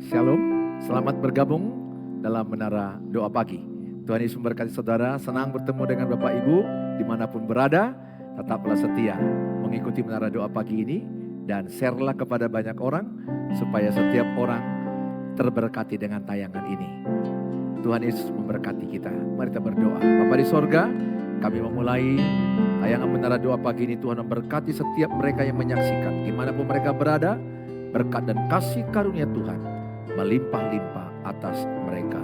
Shalom, selamat bergabung dalam Menara Doa Pagi. Tuhan Yesus memberkati saudara, senang bertemu dengan Bapak Ibu dimanapun berada. Tetaplah setia mengikuti Menara Doa Pagi ini dan share-lah kepada banyak orang supaya setiap orang terberkati dengan tayangan ini. Tuhan Yesus memberkati kita. Mari kita berdoa. Bapa di sorga, kami memulai tayangan Menara Doa Pagi ini. Tuhan memberkati setiap mereka yang menyaksikan dimanapun mereka berada. Berkat dan kasih karunia Tuhan melimpah-limpah atas mereka.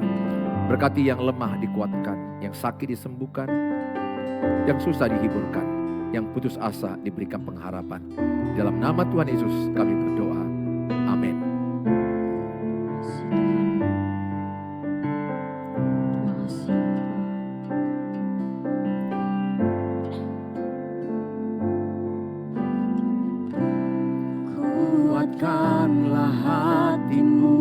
Berkati yang lemah dikuatkan, yang sakit disembuhkan, yang susah dihiburkan, yang putus asa diberikan pengharapan. Dalam nama Tuhan Yesus kami berdoa. Amin. Kuatkanlah hatimu,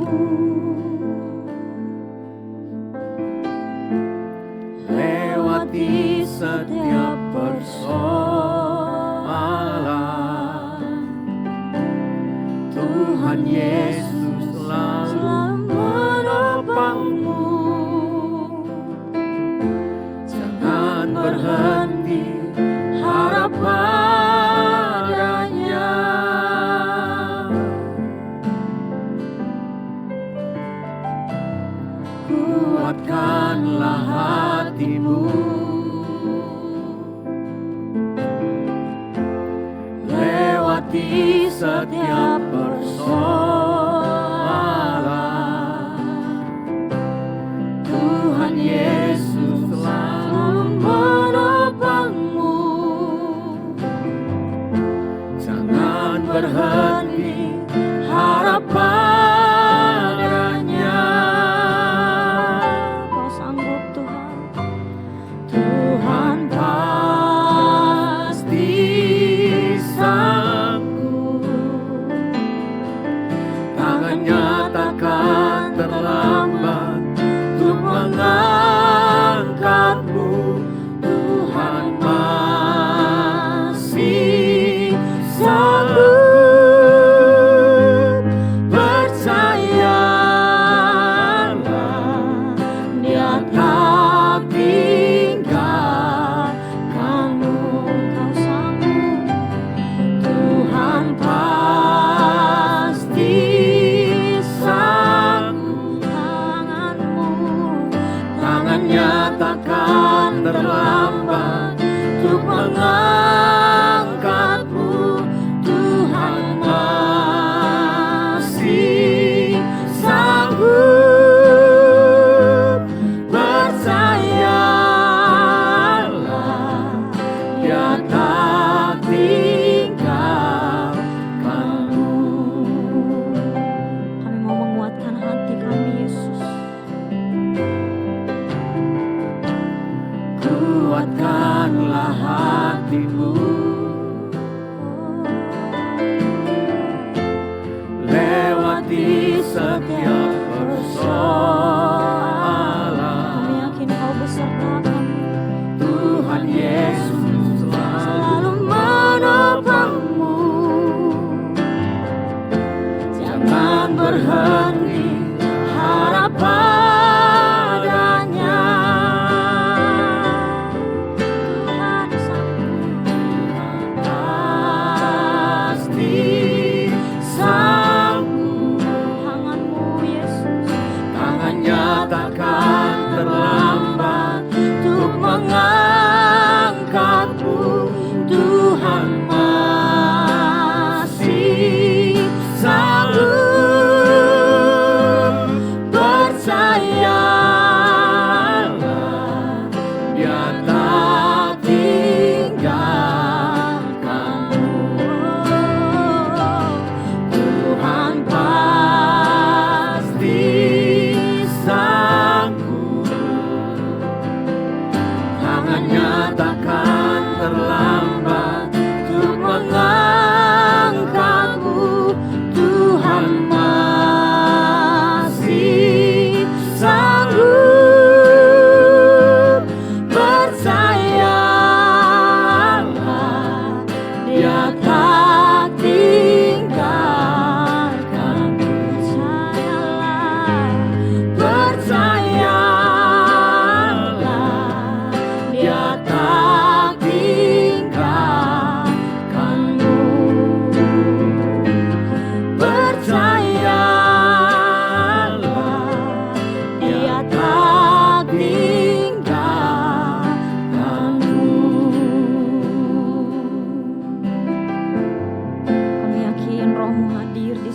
lewati setiap persoalan. Tuhan Yesus selalu menopangmu. Jangan berhenti harap padanya. Kuatkanlah hatimu, lewati setiap persoalan. Tuhan Yesus selalu menopangmu. Jangan berhenti harap padanya. Kau sanggup Tuhan, Tuhan pasti sanggup. Tangannya takkan terlambat untuk mengangkatmu. Tuhan masih sanggup. Percayalah, Dia tak tinggalkanmu. Kau sanggup, Tuhan pasti sanggup. Tangannya takkan terlambat untuk mengangkatmu. Tuhan masih sanggup. Percayalah, Dia tak tinggalkanmu. Kami mau menguatkan hati kami, Yesus. Kuatkanlah hatimu, lewati setiap persoalan. Kami yakin Kau beserta kami. Tuhan Yesus selalu menopangmu. Jangan berhenti harap padanya. Tuhan sanggup, pasti sanggup. Tanganmu Yesus, tangannya takkan terlambat untuk mengangkatmu. Tuhan masih sanggup.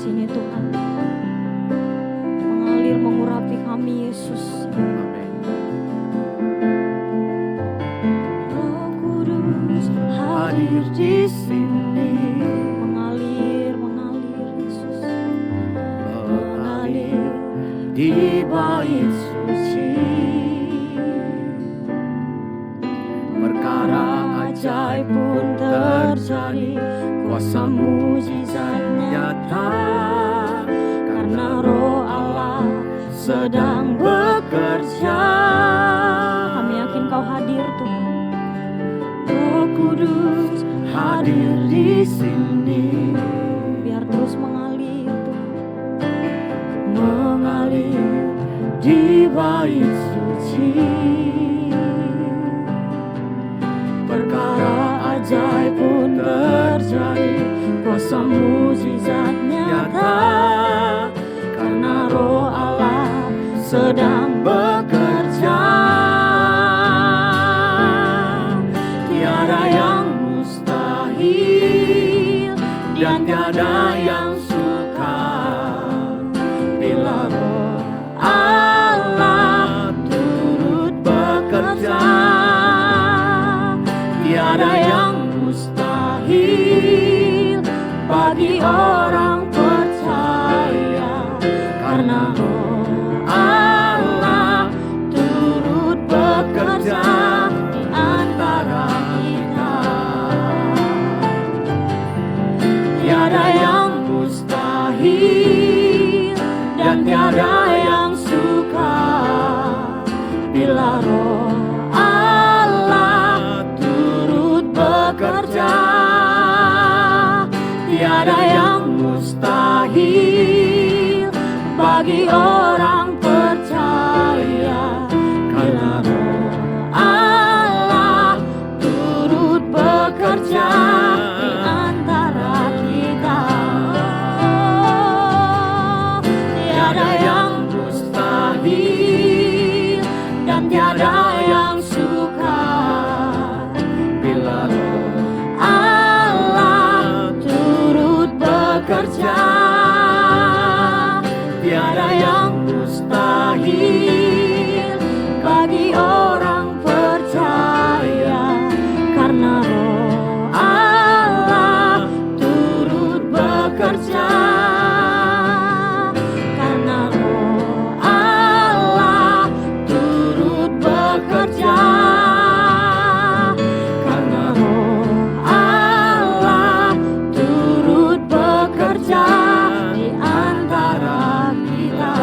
sini Tuhan. Mengalir mengurapi kami Yesus. Amin. Roh Kudus hadir di sini. Mengalir Yesus. Mengalir di bait suci. Perkara ajaib pun terjadi, kuasa mujizat nyata, karena Roh Allah sedang bekerja. Kami yakin Kau hadir Tuhan. Roh Kudus hadir di sini. Biar terus mengalir Tuhan. Mengalir di bait suci. Perkara ajaib pun terjadi, kuasa mujizat nyata, karena Roh Allah sedang bekerja. Tiada yang mustahil dan tiada yang sukar bila Roh Allah turut bekerja. Tiada yang mustahil bagi orang percaya, karena Roh Allah turut bekerja di antara kita. Tiada yang mustahil dan tiada yang sukar bila Roh Allah turut bekerja. Tiada yang mustahil bagi orang percaya, karena Roh Allah turut bekerja di antara kita. Tiada yang mustahil dan tiada yang sukar bila Roh Allah turut bekerja. Tiada yang mustahil bagi orang percaya, karena Roh Allah turut bekerja. Karena Roh Allah turut bekerja. Karena Roh Allah turut bekerja di antara kita.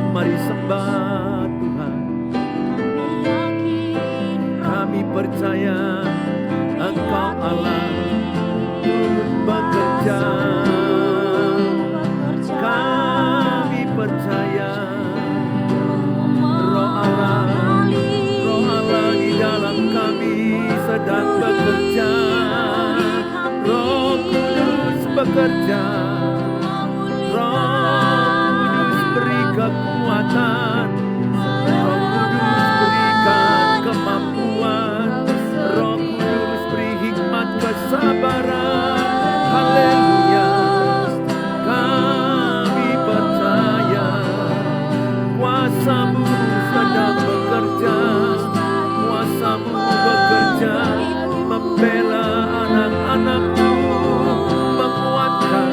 Mari sembah Tuhan. Kami yakin, Kami percaya Engkau Allah turut bekerja. Kami percaya Roh Allah di dalam kami sedang bekerja. Roh Kudus bekerja. Roh Kudus beri kekuatan. Roh Kudus berikan kemampuan. Roh Kudus beri hikmat kesabaran. Haleluya. Kami percaya kuasa-Mu sedang bekerja. Kuasa-Mu bekerja membela anak-anak-Mu, menguatkan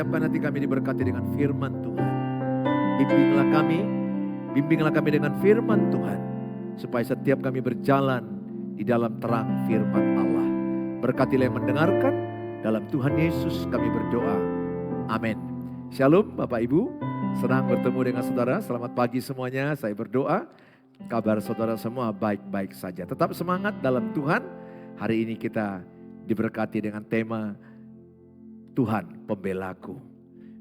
siapkan hati kami diberkati dengan firman Tuhan. Bimbinglah kami dengan firman Tuhan, supaya setiap kami berjalan di dalam terang firman Allah. Berkatilah yang mendengarkan, dalam Tuhan Yesus kami berdoa. Amin. Shalom Bapak Ibu, senang bertemu dengan saudara. Selamat pagi semuanya, saya berdoa kabar saudara semua baik-baik saja. Tetap semangat dalam Tuhan. Hari ini kita diberkati dengan tema Tuhan Pembelaku.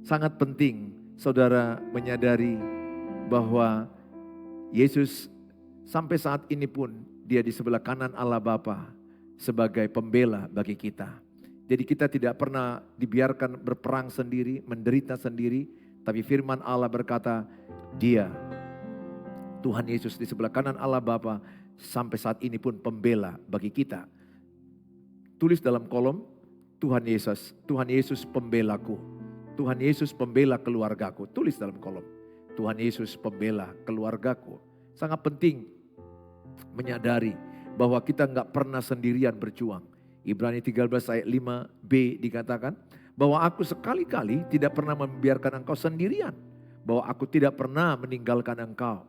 Sangat penting saudara menyadari bahwa Yesus sampai saat ini pun dia di sebelah kanan Allah Bapa sebagai pembela bagi kita. Jadi kita tidak pernah dibiarkan berperang sendiri, menderita sendiri. Tapi firman Allah berkata, dia, Tuhan Yesus di sebelah kanan Allah Bapa sampai saat ini pun pembela bagi kita. Tulis dalam kolom, Tuhan Yesus pembelaku. Tuhan Yesus pembela keluargaku. Tulis dalam kolom, Tuhan Yesus pembela keluargaku. Sangat penting menyadari bahwa kita nggak pernah sendirian berjuang. Ibrani 13 ayat 5b dikatakan bahwa aku sekali-kali tidak pernah membiarkan engkau sendirian. Bahwa aku tidak pernah meninggalkan engkau.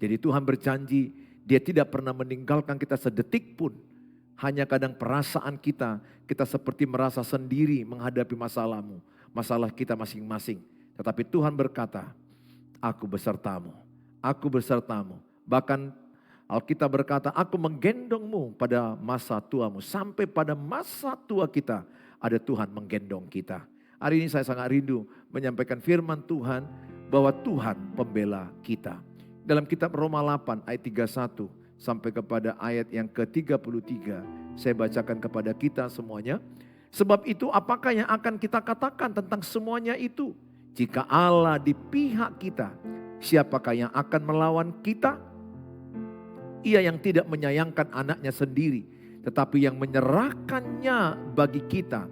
Jadi Tuhan berjanji dia tidak pernah meninggalkan kita sedetik pun. Hanya kadang perasaan kita seperti merasa sendiri menghadapi masalahmu. Masalah kita masing-masing. Tetapi Tuhan berkata, aku besertamu. Aku besertamu. Bahkan Alkitab berkata, aku menggendongmu pada masa tuamu. Sampai pada masa tua kita, ada Tuhan menggendong kita. Hari ini saya sangat rindu menyampaikan firman Tuhan, bahwa Tuhan pembela kita. Dalam kitab Roma 8 ayat 31 sampai kepada ayat yang ke-33, saya bacakan kepada kita semuanya. Sebab itu apakah yang akan kita katakan tentang semuanya itu? Jika Allah di pihak kita, siapakah yang akan melawan kita? Ia yang tidak menyayangkan anaknya sendiri, tetapi yang menyerahkannya bagi kita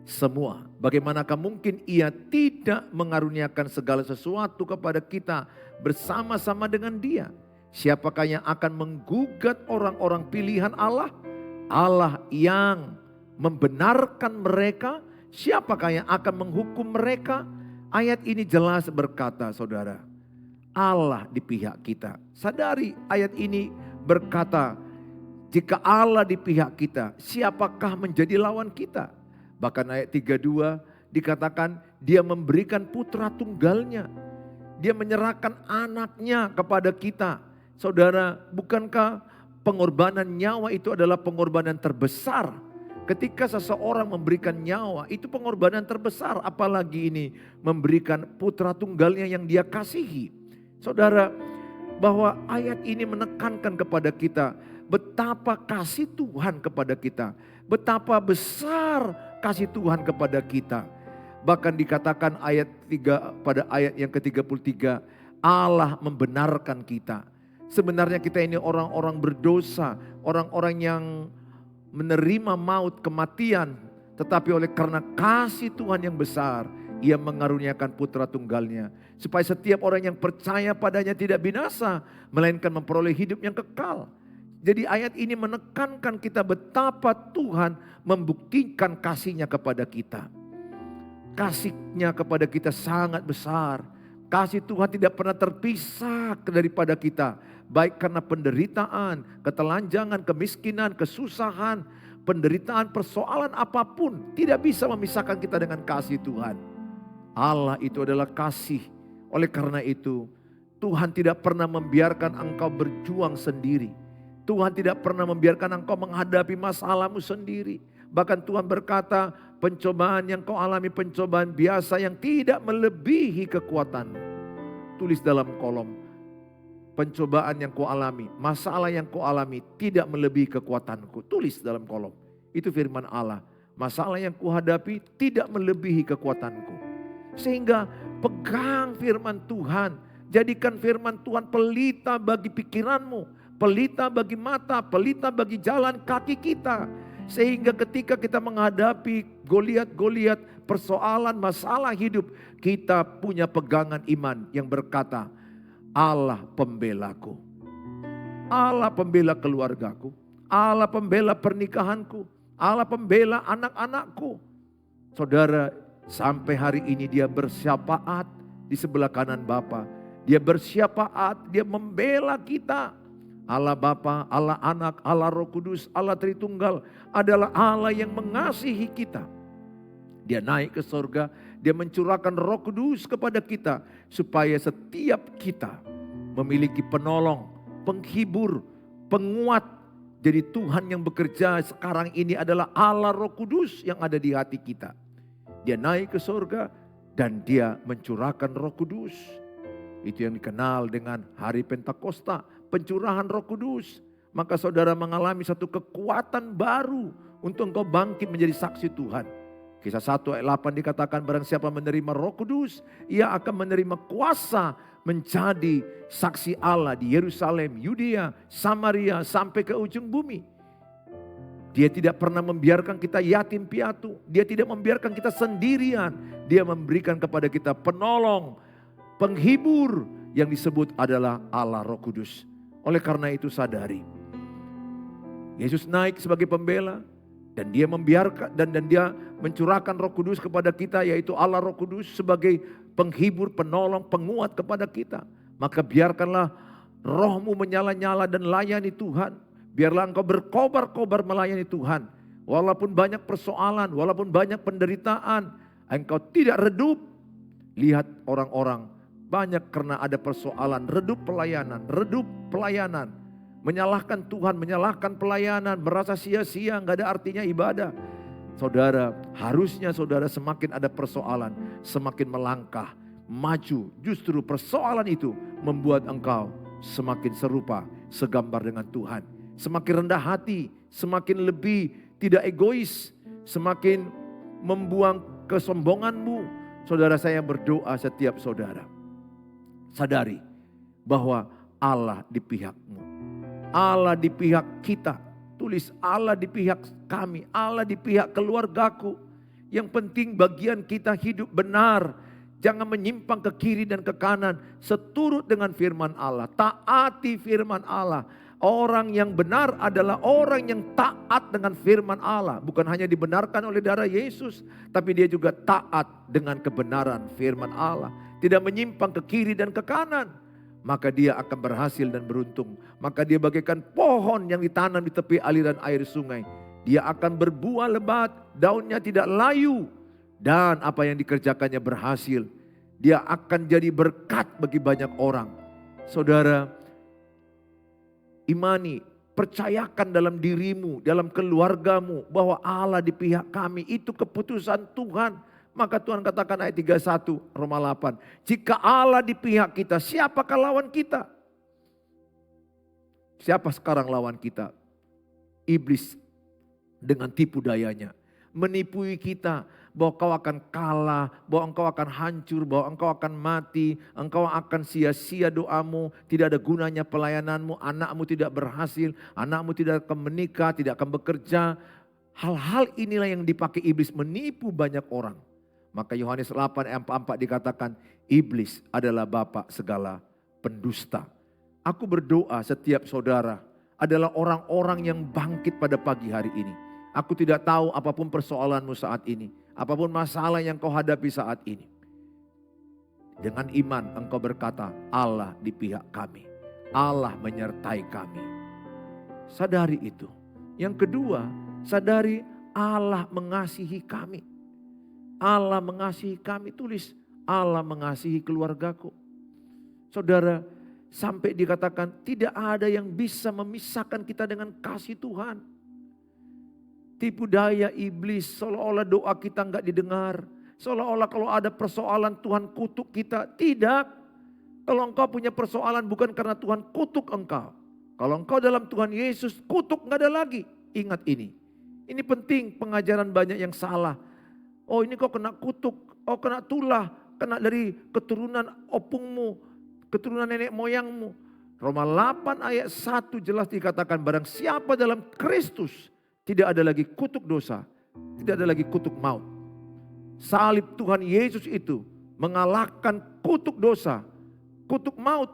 semua. Bagaimanakah mungkin ia tidak mengaruniakan segala sesuatu kepada kita bersama-sama dengan dia? Siapakah yang akan menggugat orang-orang pilihan Allah? Allah yang membenarkan mereka. Siapakah yang akan menghukum mereka? Ayat ini jelas berkata, saudara, Allah di pihak kita. Sadari ayat ini berkata, jika Allah di pihak kita, siapakah menjadi lawan kita? Bahkan ayat 32 dikatakan dia memberikan putra tunggalnya. Dia menyerahkan anaknya kepada kita. Saudara, bukankah pengorbanan nyawa itu adalah pengorbanan terbesar? Ketika seseorang memberikan nyawa, itu pengorbanan terbesar. Apalagi ini memberikan putra tunggalnya yang dia kasihi. Saudara, bahwa ayat ini menekankan kepada kita betapa kasih Tuhan kepada kita. Betapa besar kasih Tuhan kepada kita. Bahkan dikatakan pada ayat yang ke-33, Allah membenarkan kita. Sebenarnya kita ini orang-orang berdosa, orang-orang yang menerima maut, kematian. Tetapi oleh karena kasih Tuhan yang besar, Ia mengaruniakan putra tunggalnya. Supaya setiap orang yang percaya padanya tidak binasa, melainkan memperoleh hidup yang kekal. Jadi ayat ini menekankan kita betapa Tuhan membuktikan kasih-Nya kepada kita. Kasih-Nya kepada kita sangat besar. Kasih Tuhan tidak pernah terpisah daripada kita. Baik karena penderitaan, ketelanjangan, kemiskinan, kesusahan, penderitaan, persoalan apapun tidak bisa memisahkan kita dengan kasih Tuhan. Allah itu adalah kasih. Oleh karena itu, Tuhan tidak pernah membiarkan engkau berjuang sendiri. Tuhan tidak pernah membiarkan engkau menghadapi masalahmu sendiri. Bahkan Tuhan berkata, pencobaan yang kau alami pencobaan biasa yang tidak melebihi kekuatanmu. Tulis dalam kolom, pencobaan yang kau alami, masalah yang kau alami tidak melebihi kekuatanku. Tulis dalam kolom, itu firman Allah. Masalah yang kau hadapi tidak melebihi kekuatanku. Sehingga pegang firman Tuhan. Jadikan firman Tuhan pelita bagi pikiranmu. Pelita bagi mata, pelita bagi jalan kaki kita. Sehingga ketika kita menghadapi Goliat-Goliat, persoalan, masalah hidup, kita punya pegangan iman yang berkata, Allah pembelaku. Allah pembela keluargaku. Allah pembela pernikahanku. Allah pembela anak-anakku. Saudara, Sampai hari ini dia bersyafaat di sebelah kanan Bapa. Dia bersyafaat, dia membela kita. Allah Bapa, Allah Anak, Allah Roh Kudus, Allah Tritunggal adalah Allah yang mengasihi kita. Dia naik ke surga, dia mencurahkan Roh Kudus kepada kita supaya setiap kita memiliki penolong, penghibur, penguat. Jadi Tuhan yang bekerja sekarang ini adalah Allah Roh Kudus yang ada di hati kita. Dia naik ke surga dan dia mencurahkan Roh Kudus. Itu yang dikenal dengan hari Pentakosta, pencurahan Roh Kudus. Maka saudara mengalami satu kekuatan baru untuk engkau bangkit menjadi saksi Tuhan. Kisah 1 ayat 8 dikatakan barang siapa menerima Roh Kudus, ia akan menerima kuasa menjadi saksi Allah di Yerusalem, Yudea, Samaria sampai ke ujung bumi. Dia tidak pernah membiarkan kita yatim piatu. Dia tidak membiarkan kita sendirian. Dia memberikan kepada kita penolong, penghibur yang disebut adalah Allah Roh Kudus. Oleh karena itu sadari, Yesus naik sebagai pembela dan dia membiarkan dan dia mencurahkan Roh Kudus kepada kita, yaitu Allah Roh Kudus sebagai penghibur, penolong, penguat kepada kita. Maka biarkanlah rohmu menyala-nyala dan layani Tuhan. Biarlah engkau berkobar-kobar melayani Tuhan. Walaupun banyak persoalan, walaupun banyak penderitaan, engkau tidak redup. Lihat orang-orang banyak karena ada persoalan, redup pelayanan. Menyalahkan Tuhan, menyalahkan pelayanan, merasa sia-sia, gak ada artinya ibadah. Saudara, harusnya saudara semakin ada persoalan, semakin melangkah, maju. Justru persoalan itu membuat engkau semakin serupa, segambar dengan Tuhan. Semakin rendah hati, semakin lebih tidak egois, semakin membuang kesombonganmu. Saudara, saya berdoa setiap saudara, sadari bahwa Allah di pihakmu. Allah di pihak kita. Tulis Allah di pihak kami, Allah di pihak keluargaku. Yang penting bagian kita hidup benar. Jangan menyimpang ke kiri dan ke kanan. Seturut dengan firman Allah. Taati firman Allah. Orang yang benar adalah orang yang taat dengan firman Allah. Bukan hanya dibenarkan oleh darah Yesus, tapi dia juga taat dengan kebenaran firman Allah. Tidak menyimpang ke kiri dan ke kanan. Maka dia akan berhasil dan beruntung. Maka dia bagaikan pohon yang ditanam di tepi aliran air sungai. Dia akan berbuah lebat, daunnya tidak layu. Dan apa yang dikerjakannya berhasil. Dia akan jadi berkat bagi banyak orang. Saudara, imani, percayakan dalam dirimu, dalam keluargamu bahwa Allah di pihak kami. Itu keputusan Tuhan. Maka Tuhan katakan ayat 31 Roma 8. Jika Allah di pihak kita, siapakah lawan kita? Siapa sekarang lawan kita? Iblis dengan tipu dayanya. Menipui kita bahwa kau akan kalah, bahwa engkau akan hancur, bahwa engkau akan mati, engkau akan sia-sia doamu, tidak ada gunanya pelayananmu, anakmu tidak berhasil, anakmu tidak akan menikah, tidak akan bekerja. Hal-hal inilah yang dipakai iblis menipu banyak orang. Maka Yohanes 8 ayat 44 dikatakan, iblis adalah bapa segala pendusta. Aku berdoa setiap saudara adalah orang-orang yang bangkit pada pagi hari ini. Aku tidak tahu apapun persoalanmu saat ini, apapun masalah yang kau hadapi saat ini. Dengan iman engkau berkata, Allah di pihak kami, Allah menyertai kami. Sadari itu. Yang kedua, sadari Allah mengasihi kami. Allah mengasihi kami, tulis Allah mengasihi keluargaku. Saudara, sampai dikatakan tidak ada yang bisa memisahkan kita dengan kasih Tuhan. Tipu daya iblis, seolah-olah doa kita enggak didengar. Seolah-olah kalau ada persoalan Tuhan kutuk kita. Tidak. Kalau engkau punya persoalan bukan karena Tuhan kutuk engkau. Kalau engkau dalam Tuhan Yesus, kutuk enggak ada lagi. Ingat ini. Ini penting, pengajaran banyak yang salah. Oh ini kau kena kutuk, oh kena tulah, kena dari keturunan opungmu, keturunan nenek moyangmu. Roma 8 ayat 1 jelas dikatakan barang siapa dalam Kristus tidak ada lagi kutuk dosa, tidak ada lagi kutuk maut. Salib Tuhan Yesus itu mengalahkan kutuk dosa, kutuk maut,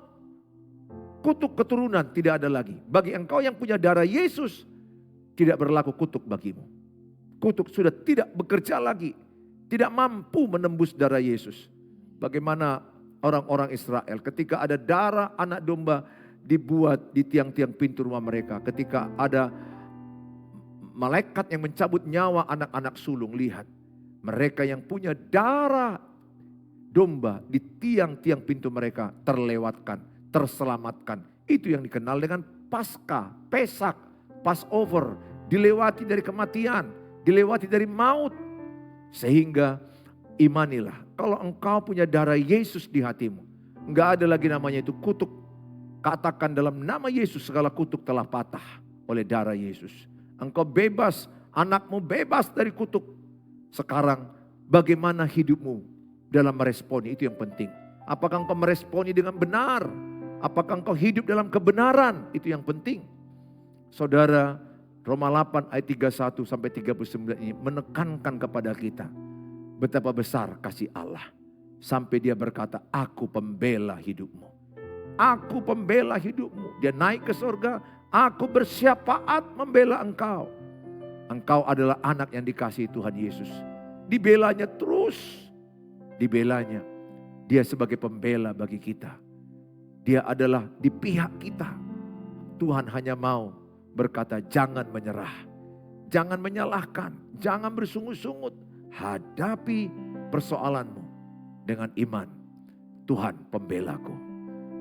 kutuk keturunan tidak ada lagi. Bagi engkau yang punya darah Yesus tidak berlaku kutuk bagimu. Kutuk sudah tidak bekerja lagi. tidak mampu menembus darah Yesus. Bagaimana orang-orang Israel ketika ada darah anak domba dibuat di tiang-tiang pintu rumah mereka. Ketika ada malaikat yang mencabut nyawa anak-anak sulung, lihat. Mereka yang punya darah domba di tiang-tiang pintu mereka terlewatkan, terselamatkan. Itu yang dikenal dengan Paskah, Pesak, Passover. Dilewati dari kematian, dilewati dari maut. Sehingga imanilah, kalau engkau punya darah Yesus di hatimu, enggak ada lagi namanya itu kutuk. Katakan dalam nama Yesus segala kutuk telah patah oleh darah Yesus. Engkau bebas, anakmu bebas dari kutuk. Sekarang bagaimana hidupmu dalam meresponi, itu yang penting. Apakah engkau meresponi dengan benar? Apakah engkau hidup dalam kebenaran? Itu yang penting. Saudara, Roma 8 ayat 31 sampai 39 ini menekankan kepada kita betapa besar kasih Allah. Sampai dia berkata, aku pembela hidupmu. Aku pembela hidupmu. Dia naik ke surga, aku bersyafaat membela engkau. Engkau adalah anak yang dikasihi Tuhan Yesus. Dibelanya terus. Dibelanya. Dia sebagai pembela bagi kita. Dia adalah di pihak kita. Tuhan hanya mau berkata, jangan menyerah. Jangan menyalahkan. Jangan bersungut-sungut. Hadapi persoalanmu dengan iman. Tuhan pembelaku.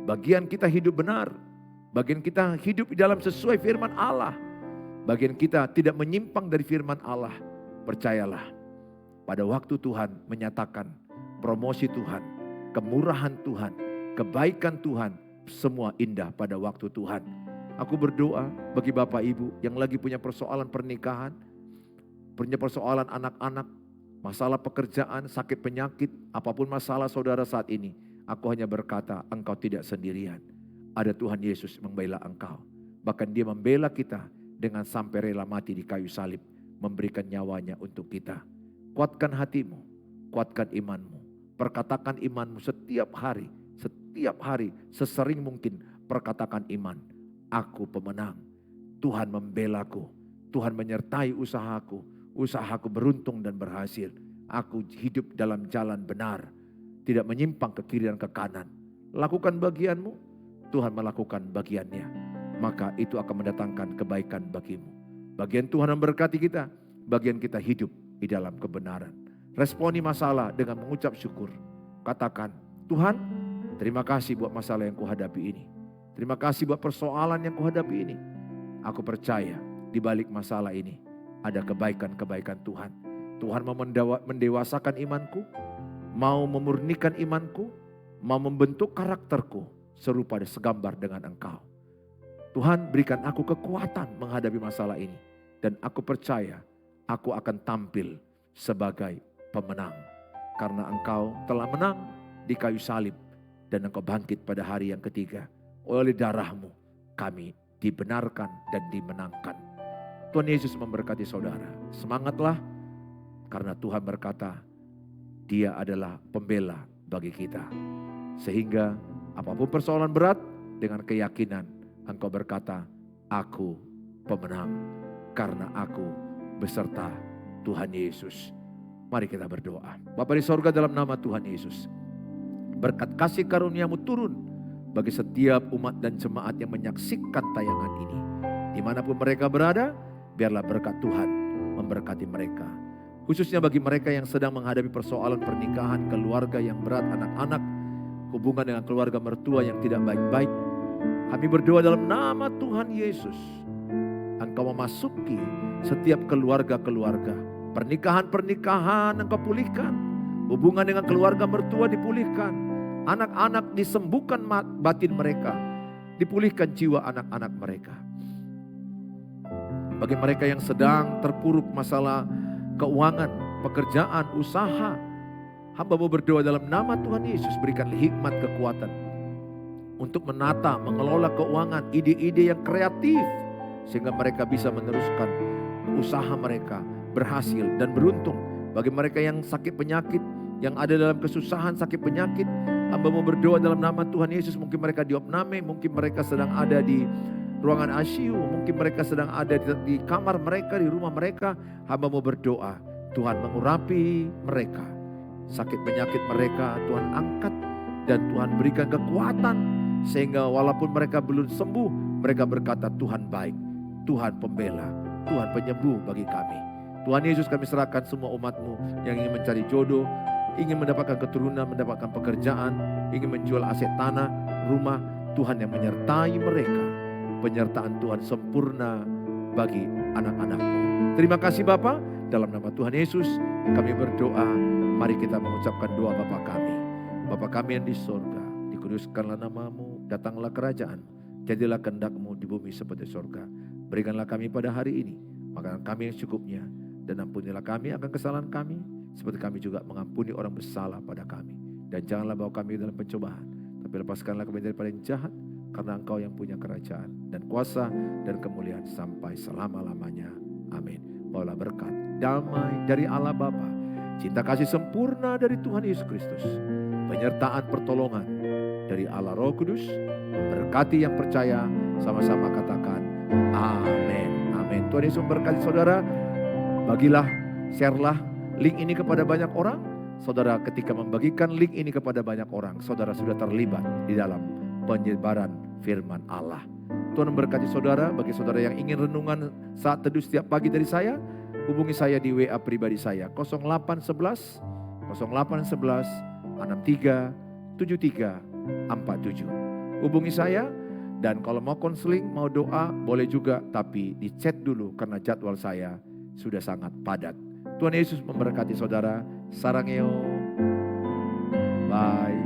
Bagian kita hidup benar. Bagian kita hidup di dalam sesuai firman Allah. Bagian kita tidak menyimpang dari firman Allah. Percayalah. Pada waktu Tuhan menyatakan promosi Tuhan. Kemurahan Tuhan. Kebaikan Tuhan. Semua indah pada waktu Tuhan. Aku berdoa bagi Bapak Ibu yang lagi punya persoalan pernikahan, punya persoalan anak-anak, masalah pekerjaan, sakit penyakit, apapun masalah saudara saat ini. Aku hanya berkata, engkau tidak sendirian. Ada Tuhan Yesus membela engkau. Bahkan dia membela kita dengan sampai rela mati di kayu salib. Memberikan nyawanya untuk kita. Kuatkan hatimu, kuatkan imanmu. Perkatakan imanmu setiap hari, sesering mungkin perkatakan iman. Aku pemenang. Tuhan membelaku. Tuhan menyertai usahaku. Usahaku beruntung dan berhasil. Aku hidup dalam jalan benar. Tidak menyimpang ke kiri dan ke kanan. Lakukan bagianmu. Tuhan melakukan bagiannya. Maka itu akan mendatangkan kebaikan bagimu. Bagian Tuhan memberkati kita. Bagian kita hidup di dalam kebenaran. Responi masalah dengan mengucap syukur. Katakan, Tuhan, terima kasih buat masalah yang kuhadapi ini. Terima kasih buat persoalan yang kuhadapi ini. Aku percaya di balik masalah ini ada kebaikan-kebaikan Tuhan. Tuhan mau mendewasakan imanku, mau memurnikan imanku, mau membentuk karakterku serupa dan segambar dengan Engkau. Tuhan berikan aku kekuatan menghadapi masalah ini. Dan aku percaya aku akan tampil sebagai pemenang. Karena Engkau telah menang di kayu salib dan Engkau bangkit pada hari yang ketiga. Oleh darah-Mu kami dibenarkan dan dimenangkan. Tuhan Yesus memberkati saudara. Semangatlah karena Tuhan berkata Dia adalah pembela bagi kita. Sehingga apapun persoalan berat dengan keyakinan engkau berkata, aku pemenang karena aku beserta Tuhan Yesus. Mari kita berdoa. Bapa di sorga, dalam nama Tuhan Yesus, berkat kasih karunia-Mu turun bagi setiap umat dan jemaat yang menyaksikan tayangan ini. Dimanapun mereka berada, biarlah berkat Tuhan memberkati mereka. Khususnya bagi mereka yang sedang menghadapi persoalan pernikahan, keluarga yang berat, anak-anak, hubungan dengan keluarga mertua yang tidak baik-baik. Kami berdoa dalam nama Tuhan Yesus. Engkau memasuki setiap keluarga-keluarga. Pernikahan-pernikahan Engkau pulihkan. Hubungan dengan keluarga mertua dipulihkan. Anak-anak disembuhkan batin mereka. Dipulihkan jiwa anak-anak mereka. Bagi mereka yang sedang terpuruk masalah keuangan, pekerjaan, usaha, hamba-Mu berdoa dalam nama Tuhan Yesus, berikan hikmat kekuatan untuk menata, mengelola keuangan, ide-ide yang kreatif sehingga mereka bisa meneruskan usaha mereka berhasil dan beruntung. Bagi mereka yang sakit penyakit, yang ada dalam kesusahan sakit penyakit, hamba-Mu berdoa dalam nama Tuhan Yesus. Mungkin mereka diopname, mungkin mereka sedang ada di ruangan ICU, mungkin mereka sedang ada di kamar mereka, di rumah mereka. Hamba-Mu berdoa, Tuhan mengurapi mereka. Sakit penyakit mereka Tuhan angkat. Dan Tuhan berikan kekuatan. Sehingga walaupun mereka belum sembuh, mereka berkata Tuhan baik, Tuhan pembela, Tuhan penyembuh bagi kami. Tuhan Yesus, kami serahkan semua umat-Mu yang ingin mencari jodoh, ingin mendapatkan keturunan, mendapatkan pekerjaan, ingin menjual aset tanah, rumah. Tuhan yang menyertai mereka. Penyertaan Tuhan sempurna bagi anak-anak-Mu. Terima kasih Bapa, dalam nama Tuhan Yesus kami berdoa. Mari kita mengucapkan doa Bapa kami. Bapa kami yang di sorga, dikuduskanlah nama-Mu, datanglah kerajaan, jadilah kehendak-Mu di bumi seperti sorga. Berikanlah kami pada hari ini makanan kami yang secukupnya, dan ampunilah kami akan kesalahan kami, seperti kami juga mengampuni orang bersalah pada kami. Dan janganlah bawa kami dalam pencobaan, tapi lepaskanlah kami daripada yang jahat, karena Engkau yang punya kerajaan dan kuasa dan kemuliaan sampai selama-lamanya. Amin. Bawalah berkat, damai dari Allah Bapa, cinta kasih sempurna dari Tuhan Yesus Kristus, penyertaan pertolongan dari Allah Roh Kudus, memberkati yang percaya. Sama-sama katakan amin. Amin. Tuhan Yesus memberkati saudara. Bagilah, share-lah link ini kepada banyak orang. Saudara, ketika membagikan link ini kepada banyak orang, saudara sudah terlibat di dalam penyebaran firman Allah. Tuhan memberkati saudara. Bagi saudara yang ingin renungan saat teduh setiap pagi dari saya, hubungi saya di WA pribadi saya 0811 63 73 47. Hubungi saya. Dan kalau mau konseling, mau doa, boleh juga. Tapi di chat dulu karena jadwal saya sudah sangat padat. Tuhan Yesus memberkati saudara. Sarangeo. Bye.